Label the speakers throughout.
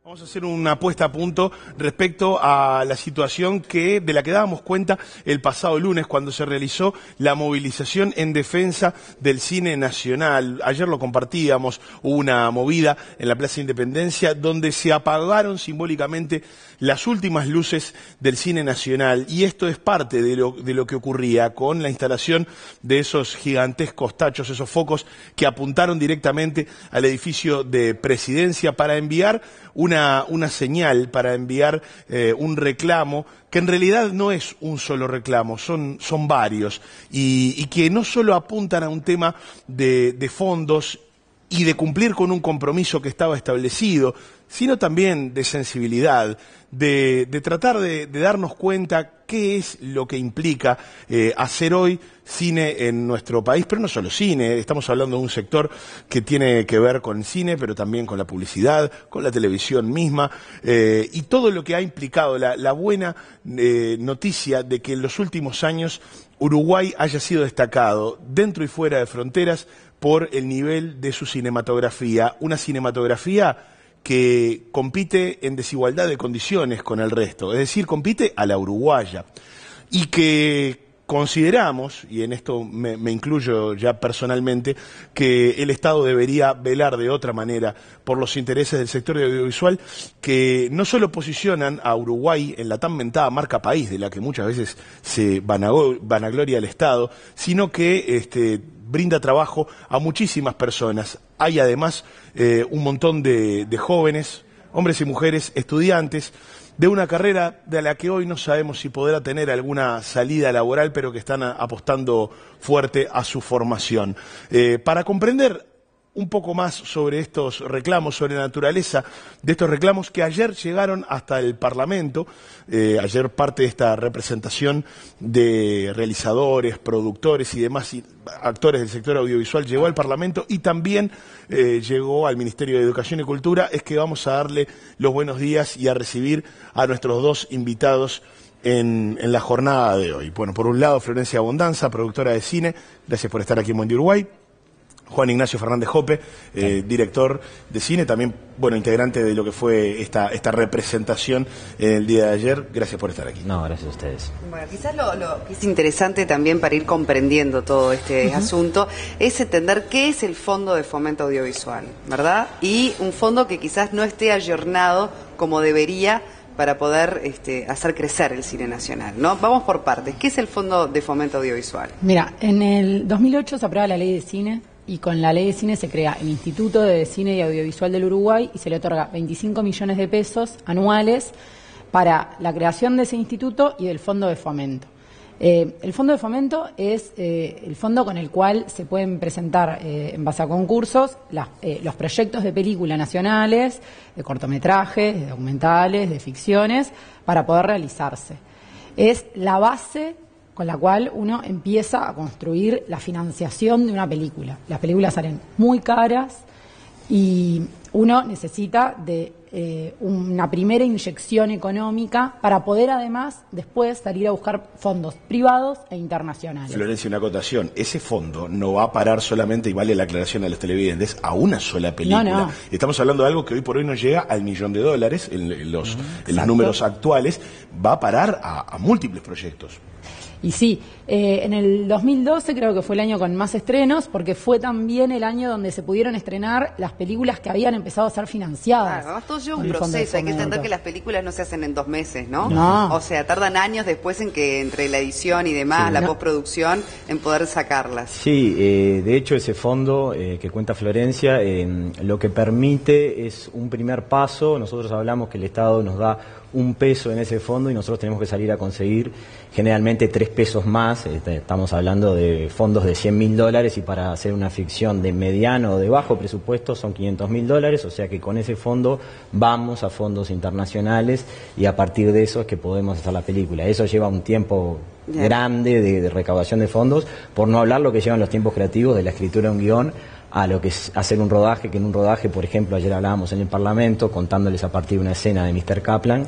Speaker 1: Vamos a hacer una puesta a punto respecto a la situación de la que dábamos cuenta el pasado lunes cuando se realizó la movilización en defensa del cine nacional. Ayer lo compartíamos, hubo una movida en la Plaza Independencia donde se apagaron simbólicamente las últimas luces del cine nacional, y esto es parte de lo que ocurría con la instalación de esos gigantescos tachos, esos focos que apuntaron directamente al edificio de Presidencia para enviar una señal, para enviar un reclamo, que en realidad no es un solo reclamo, son varios, y que no solo apuntan a un tema de fondos y de cumplir con un compromiso que estaba establecido, sino también de sensibilidad, de tratar de darnos cuenta qué es lo que implica hacer hoy cine en nuestro país, pero no solo cine, estamos hablando de un sector que tiene que ver con el cine, pero también con la publicidad, con la televisión misma, y todo lo que ha implicado la buena noticia de que en los últimos años Uruguay haya sido destacado dentro y fuera de fronteras por el nivel de su cinematografía, una cinematografía que compite en desigualdad de condiciones con el resto, es decir, compite a la uruguaya, y que consideramos, y en esto me incluyo ya personalmente, que el Estado debería velar de otra manera por los intereses del sector audiovisual, que no solo posicionan a Uruguay en la tan mentada marca país, de la que muchas veces se vanagloria el Estado, sino que brinda trabajo a muchísimas personas. Hay además un montón de jóvenes, hombres y mujeres, estudiantes, de una carrera de la que hoy no sabemos si podrá tener alguna salida laboral, pero que están apostando fuerte a su formación. Para comprender un poco más sobre estos reclamos, sobre la naturaleza de estos reclamos que ayer llegaron hasta el Parlamento, ayer parte de esta representación de realizadores, productores y demás actores del sector audiovisual llegó al Parlamento y también llegó al Ministerio de Educación y Cultura, es que vamos a darle los buenos días y a recibir a nuestros dos invitados en la jornada de hoy. Bueno, por un lado, Florencia Abondanza, productora de cine, gracias por estar aquí en Buen Día Uruguay. Juan Ignacio Fernández Jope, director de cine, también, bueno, integrante de lo que fue esta representación el día de ayer. Gracias por estar aquí.
Speaker 2: No, gracias a ustedes.
Speaker 3: Bueno, quizás lo que es interesante también para ir comprendiendo todo este asunto es entender qué es el Fondo de Fomento Audiovisual, ¿verdad? Y un fondo que quizás no esté ayornado como debería para poder hacer crecer el cine nacional, ¿no? Vamos por partes. ¿Qué es el Fondo de Fomento Audiovisual?
Speaker 4: Mira, en el 2008 se aprueba la Ley de Cine, y con la Ley de Cine se crea el Instituto de Cine y Audiovisual del Uruguay y se le otorga 25 millones de pesos anuales para la creación de ese instituto y del Fondo de Fomento. El Fondo de Fomento es el fondo con el cual se pueden presentar en base a concursos los proyectos de películas nacionales, de cortometrajes, de documentales, de ficciones, para poder realizarse. Es la base con la cual uno empieza a construir la financiación de una película. Las películas salen muy caras y uno necesita de una primera inyección económica para poder además después salir a buscar fondos privados e internacionales.
Speaker 1: Florencia, una acotación, ese fondo no va a parar solamente, y vale la aclaración a los televidentes, a una sola película.
Speaker 4: No.
Speaker 1: Estamos hablando de algo que hoy por hoy no llega al $1.000.000 en los números actuales, va a parar a múltiples proyectos.
Speaker 4: Y sí, en el 2012 creo que fue el año con más estrenos, porque fue también el año donde se pudieron estrenar las películas que habían empezado a ser financiadas.
Speaker 3: Claro, todo lleva un proceso, hay que entender que las películas no se hacen en 2 meses, ¿no?
Speaker 4: No.
Speaker 3: O sea, tardan años después en que entre la edición y demás, la postproducción, en poder sacarlas.
Speaker 2: Sí, de hecho ese fondo que cuenta Florencia, lo que permite es un primer paso. Nosotros hablamos que el Estado nos da un peso en ese fondo y nosotros tenemos que salir a conseguir generalmente 3 pesos más. Estamos hablando de fondos de $100.000 y para hacer una ficción de mediano o de bajo presupuesto son $500.000, o sea que con ese fondo vamos a fondos internacionales y a partir de eso es que podemos hacer la película. Eso lleva un tiempo grande de recaudación de fondos, por no hablar lo que llevan los tiempos creativos de la escritura de un guión a lo que es hacer un rodaje, que en un rodaje, por ejemplo, ayer hablábamos en el Parlamento, contándoles a partir de una escena de Mr. Kaplan,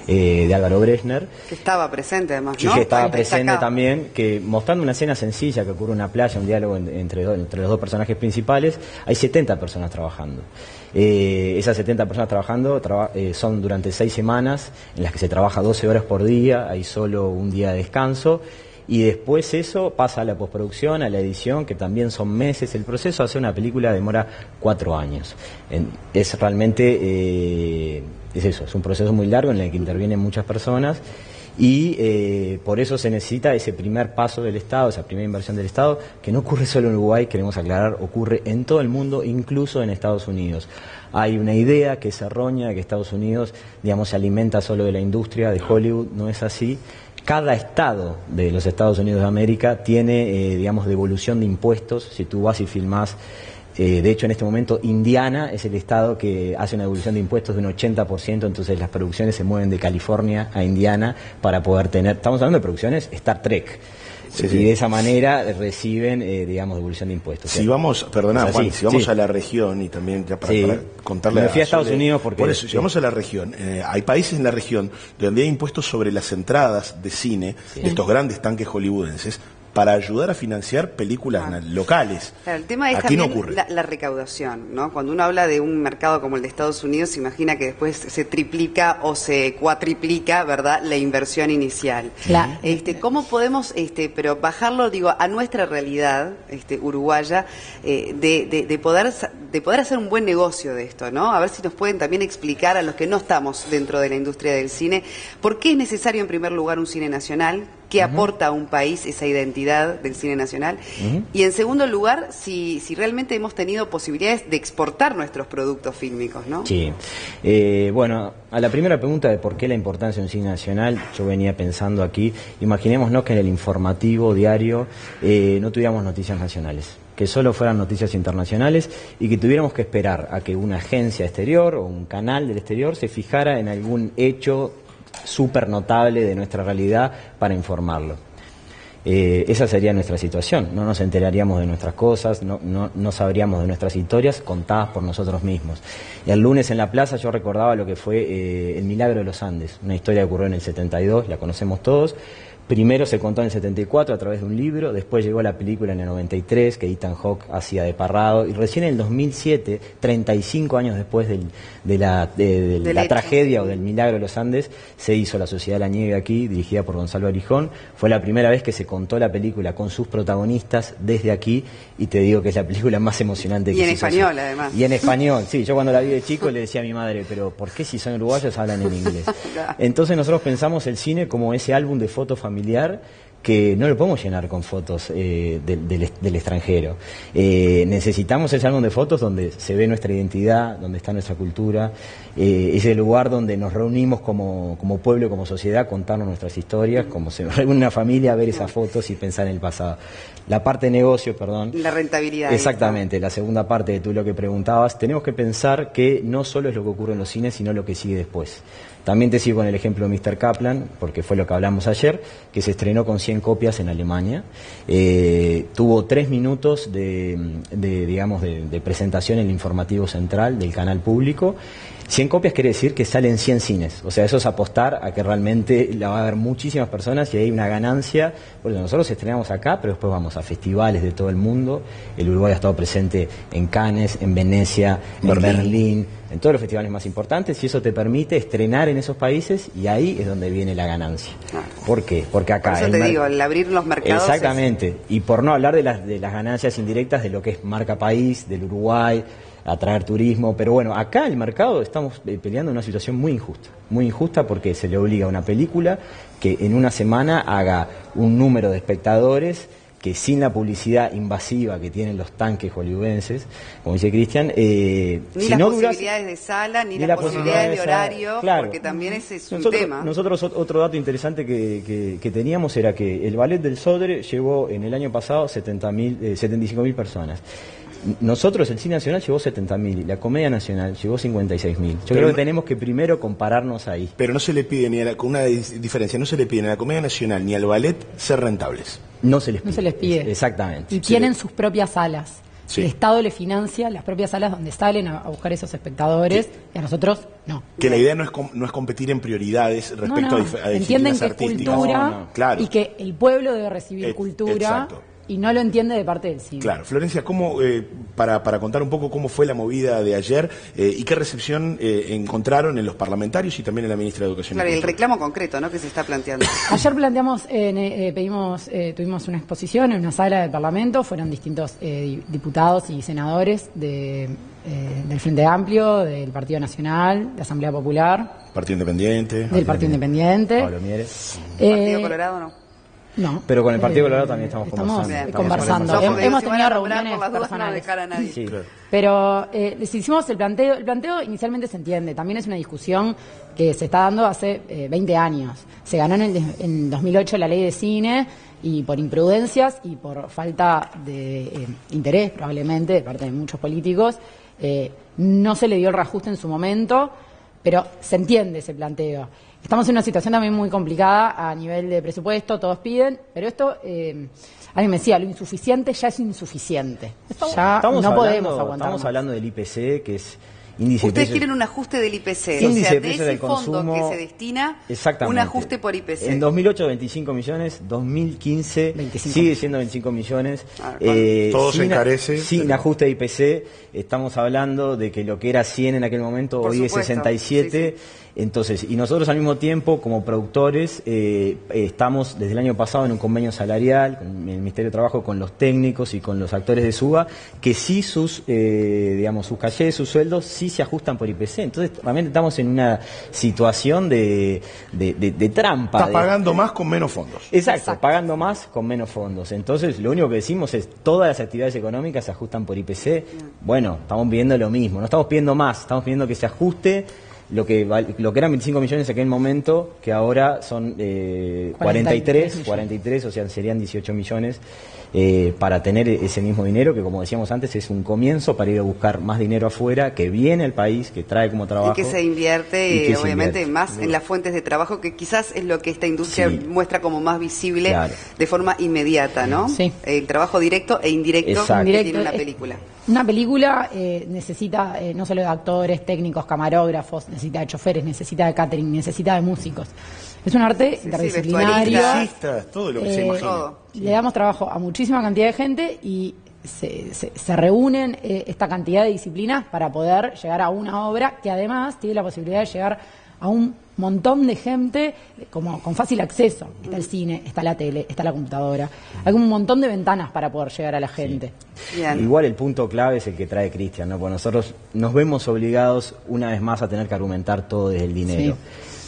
Speaker 2: de Álvaro Bresner.
Speaker 3: Que estaba presente además,
Speaker 2: Sí,
Speaker 3: ¿no?
Speaker 2: que estaba presente
Speaker 3: Destacado.
Speaker 2: también, que mostrando una escena sencilla que ocurre en una playa, un diálogo entre los dos personajes principales, hay 70 personas trabajando. Esas 70 personas trabajando son durante 6 semanas, en las que se trabaja 12 horas por día, hay solo un día de descanso, y después eso pasa a la postproducción, a la edición, que también son meses. El proceso de hacer una película demora 4 años. Es realmente, es eso, es un proceso muy largo en el que intervienen muchas personas, y por eso se necesita ese primer paso del Estado, esa primera inversión del Estado, que no ocurre solo en Uruguay, queremos aclarar, ocurre en todo el mundo, incluso en Estados Unidos. Hay una idea que es errónea, que Estados Unidos, digamos, se alimenta solo de la industria de Hollywood. No es así. Cada estado de los Estados Unidos de América tiene, digamos, devolución de impuestos. Si tú vas y filmás, de hecho en este momento Indiana es el estado que hace una devolución de impuestos de un 80%, entonces las producciones se mueven de California a Indiana para poder tener, estamos hablando de producciones Star Trek. Sí, sí. Y de esa manera reciben, digamos, devolución de impuestos.
Speaker 1: Si vamos, perdona, Juan, si vamos
Speaker 2: sí.
Speaker 1: a la región, y también ya para contarle
Speaker 2: Me fui a Estados Unidos porque...
Speaker 1: Por eso, si vamos a la región, hay países en la región donde hay impuestos sobre las entradas de cine, de estos grandes tanques hollywoodenses, para ayudar a financiar películas locales.
Speaker 3: Claro, el tema es
Speaker 1: aquí
Speaker 3: también
Speaker 1: no ocurre.
Speaker 3: la recaudación, ¿no? Cuando uno habla de un mercado como el de Estados Unidos, se imagina que después se triplica o se cuatriplica, ¿verdad?, la inversión inicial.
Speaker 4: Claro.
Speaker 3: ¿Cómo podemos, pero bajarlo, digo, a nuestra realidad, uruguaya, de poder hacer un buen negocio de esto, ¿no? A ver si nos pueden también explicar a los que no estamos dentro de la industria del cine, por qué es necesario en primer lugar un cine nacional, qué aporta a un país esa identidad del cine nacional, y en segundo lugar, si realmente hemos tenido posibilidades de exportar nuestros productos fílmicos, ¿no?
Speaker 2: Sí. Bueno, a la primera pregunta de por qué la importancia de un cine nacional, yo venía pensando aquí, imaginémonos que en el informativo diario no tuviéramos noticias nacionales, que solo fueran noticias internacionales y que tuviéramos que esperar a que una agencia exterior o un canal del exterior se fijara en algún hecho súper notable de nuestra realidad para informarlo. Esa sería nuestra situación, no nos enteraríamos de nuestras cosas, no sabríamos de nuestras historias contadas por nosotros mismos. Y el lunes en la plaza yo recordaba lo que fue El Milagro de los Andes, una historia que ocurrió en el 72, la conocemos todos. Primero se contó en el 74 a través de un libro, después llegó la película en el 93 que Ethan Hawke hacía de Parrado, y recién en el 2007, 35 años después de la tragedia o del Milagro de los Andes, se hizo La Sociedad de la Nieve aquí, dirigida por Gonzalo Arijón. Fue la primera vez que se contó la película con sus protagonistas desde aquí, y te digo que es la película más emocionante que se hizo.
Speaker 3: Y en español, además.
Speaker 2: Y en español, sí. Yo cuando la vi de chico le decía a mi madre, pero ¿por qué si son uruguayos hablan en inglés? Entonces nosotros pensamos el cine como ese álbum de fotos familiar que no lo podemos llenar con fotos del extranjero. Necesitamos ese álbum de fotos donde se ve nuestra identidad, donde está nuestra cultura, es el lugar donde nos reunimos como pueblo, como sociedad, contarnos nuestras historias, como se reúne una familia a ver esas fotos y pensar en el pasado. La parte de negocio, perdón.
Speaker 3: La rentabilidad.
Speaker 2: Exactamente, la segunda parte de tú lo que preguntabas, tenemos que pensar que no solo es lo que ocurre en los cines, sino lo que sigue después. También te sigo con el ejemplo de Mr. Kaplan, porque fue lo que hablamos ayer, que se estrenó con 100 copias en Alemania. Tuvo 3 minutos de presentación en el informativo central del canal público. 100 copias quiere decir que salen 100 cines. O sea, eso es apostar a que realmente la va a ver muchísimas personas y hay una ganancia. Porque nosotros estrenamos acá, pero después vamos a festivales de todo el mundo. El Uruguay ha estado presente en Cannes, en Venecia, en Berlín, en todos los festivales más importantes, y eso te permite estrenar en esos países, y ahí es donde viene la ganancia. ¿Por qué? Porque acá...
Speaker 3: Por eso te digo, el abrir los mercados...
Speaker 2: Exactamente. Y por no hablar de las ganancias indirectas de lo que es marca país, del Uruguay, atraer turismo, pero bueno, acá el mercado estamos peleando en una situación muy injusta porque se le obliga a una película que en una semana haga un número de espectadores que sin la publicidad invasiva que tienen los tanques hollywoodenses, como dice Cristian,
Speaker 3: ni las posibilidades de sala, ni las posibilidades de horario,
Speaker 2: claro,
Speaker 3: porque también ese es un tema.
Speaker 2: Nosotros otro dato interesante que teníamos era que el Ballet del Sodre llevó en el año pasado 75.000 personas. Nosotros, el Cine Nacional, llevó 70.000 y la Comedia Nacional llevó 56.000. Yo creo que tenemos que primero compararnos ahí.
Speaker 1: Pero no se le pide, con una diferencia, no se le pide ni a la Comedia Nacional ni al Ballet ser rentables.
Speaker 2: No se les pide.
Speaker 4: No se les pide.
Speaker 2: Exactamente.
Speaker 4: Y tienen sus propias salas.
Speaker 1: Sí.
Speaker 4: El Estado le financia las propias salas donde salen a buscar esos espectadores y a nosotros no.
Speaker 1: Que la idea no es competir en prioridades respecto a
Speaker 4: entienden
Speaker 1: disciplinas
Speaker 4: que es
Speaker 1: artísticas.
Speaker 4: cultura
Speaker 1: Claro.
Speaker 4: y que el pueblo debe recibir cultura.
Speaker 1: Exacto.
Speaker 4: Y no lo entiende de parte del cine.
Speaker 1: Claro. Florencia, ¿cómo, para contar un poco cómo fue la movida de ayer y qué recepción encontraron en los parlamentarios y también en la ministra de Educación?
Speaker 3: Claro, y el reclamo concreto, ¿no?, que se está planteando.
Speaker 4: Ayer planteamos, tuvimos una exposición en una sala del Parlamento, fueron distintos diputados y senadores del Frente Amplio, del Partido Nacional, de Asamblea Popular,
Speaker 1: Partido Independiente.
Speaker 4: del Partido Independiente.
Speaker 2: Pablo Mieres.
Speaker 3: Partido Colorado, ¿no.
Speaker 4: No.
Speaker 2: Pero con el Partido Colorado también estamos conversando.
Speaker 3: Bien,
Speaker 4: conversando.
Speaker 3: No, porque
Speaker 4: Hemos
Speaker 3: si van
Speaker 4: tenido
Speaker 3: a nombrar
Speaker 4: reuniones
Speaker 3: por las dudas, no
Speaker 4: personales.
Speaker 3: dejar a nadie.
Speaker 1: Sí, claro.
Speaker 4: Pero les hicimos el planteo. El planteo inicialmente se entiende. También es una discusión que se está dando hace 20 años. Se ganó en 2008 la ley de cine y por imprudencias y por falta de interés probablemente de parte de muchos políticos no se le dio el reajuste en su momento, pero se entiende ese planteo. Estamos en una situación también muy complicada a nivel de presupuesto, todos piden, pero esto, alguien me decía, lo insuficiente ya es insuficiente. Ya no podemos aguantar
Speaker 2: Estamos
Speaker 4: más.
Speaker 2: hablando del IPC, que es índice de
Speaker 3: Ustedes
Speaker 2: precios.
Speaker 3: quieren un ajuste del IPC,
Speaker 2: Índice
Speaker 3: o sea,
Speaker 2: de
Speaker 3: de
Speaker 2: precios
Speaker 3: ese
Speaker 2: del
Speaker 3: fondo
Speaker 2: consumo,
Speaker 3: que se destina,
Speaker 2: exactamente.
Speaker 3: un ajuste por IPC.
Speaker 2: En 2008 25 millones, 2015
Speaker 4: 25
Speaker 2: sigue siendo 25 millones.
Speaker 1: Todo se
Speaker 2: sin
Speaker 1: encarece.
Speaker 2: Sin ajuste de IPC, estamos hablando de que lo que era 100 en aquel momento
Speaker 3: Por
Speaker 2: hoy
Speaker 3: supuesto,
Speaker 2: es 67.
Speaker 3: sí.
Speaker 2: Entonces, y nosotros al mismo tiempo, como productores, estamos desde el año pasado en un convenio salarial con el Ministerio de Trabajo, con los técnicos y con los actores de SUBA, que sí sus cachés, sus sueldos, sí se ajustan por IPC. Entonces, realmente estamos en una situación de trampa.
Speaker 1: Estás pagando más con menos fondos.
Speaker 2: Exacto, pagando más con menos fondos. Entonces, lo único que decimos es, todas las actividades económicas se ajustan por IPC. Bueno, estamos pidiendo lo mismo, no estamos pidiendo más, estamos pidiendo que se ajuste lo que eran 25 millones en aquel momento, que ahora son 43, o sea, serían 18 millones para tener ese mismo dinero, que como decíamos antes, es un comienzo para ir a buscar más dinero afuera, que viene al país, que trae como trabajo.
Speaker 3: Y que se invierte,
Speaker 2: y que se
Speaker 3: obviamente,
Speaker 2: invierte.
Speaker 3: más en las fuentes de trabajo, que quizás es lo que esta industria
Speaker 2: Sí.
Speaker 3: muestra como más visible,
Speaker 2: Claro.
Speaker 3: de forma inmediata, ¿no?
Speaker 4: Sí.
Speaker 3: El trabajo directo e indirecto
Speaker 2: Exacto.
Speaker 3: que tiene una película.
Speaker 4: Una película necesita no solo de actores, técnicos, camarógrafos, necesita de choferes, necesita de catering, necesita de músicos. Es un arte interdisciplinario.
Speaker 3: vestuaristas.
Speaker 1: Todo lo que se imagina.
Speaker 3: Todo.
Speaker 4: Le damos trabajo a muchísima cantidad de gente y se reúnen esta cantidad de disciplinas para poder llegar a una obra que además tiene la posibilidad de llegar a un montón de gente como con fácil acceso. Está el cine, está la tele, está la computadora. Hay un montón de ventanas para poder llegar a la gente.
Speaker 3: Bien.
Speaker 2: Igual el punto clave es el que trae Cristian, ¿no? Porque nosotros nos vemos obligados una vez más a tener que argumentar todo desde el dinero,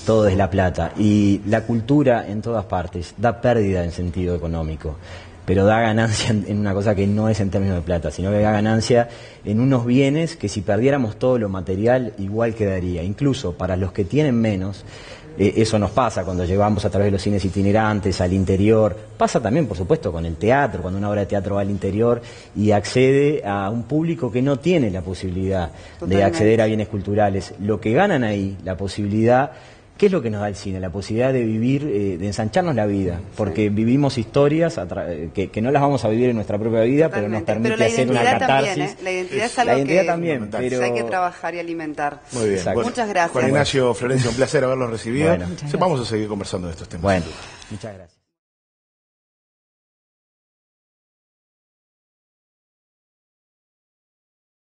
Speaker 2: todo desde la plata. Y la cultura en todas partes da pérdida en sentido económico, pero da ganancia en una cosa que no es en términos de plata, sino que da ganancia en unos bienes que si perdiéramos todo lo material igual quedaría. Incluso para los que tienen menos, eso nos pasa cuando llevamos a través de los cines itinerantes al interior. Pasa también, por supuesto, con el teatro, cuando una obra de teatro va al interior y accede a un público que no tiene la posibilidad de acceder a bienes culturales. Lo que ganan ahí, la posibilidad... ¿Qué es lo que nos da el cine? La posibilidad de vivir, de ensancharnos la vida, porque vivimos historias que no las vamos a vivir en nuestra propia vida, pero nos permite hacer una catarsis.
Speaker 3: También, la identidad es algo
Speaker 2: La identidad
Speaker 3: que
Speaker 2: también, pero...
Speaker 3: hay que trabajar y alimentar.
Speaker 1: Muy bien.
Speaker 2: Exacto.
Speaker 3: Muchas gracias.
Speaker 1: Juan Ignacio, Florencia, un placer haberlos recibido.
Speaker 2: Bueno,
Speaker 4: muchas
Speaker 1: Vamos a seguir conversando de estos temas.
Speaker 2: Bueno, muchas gracias.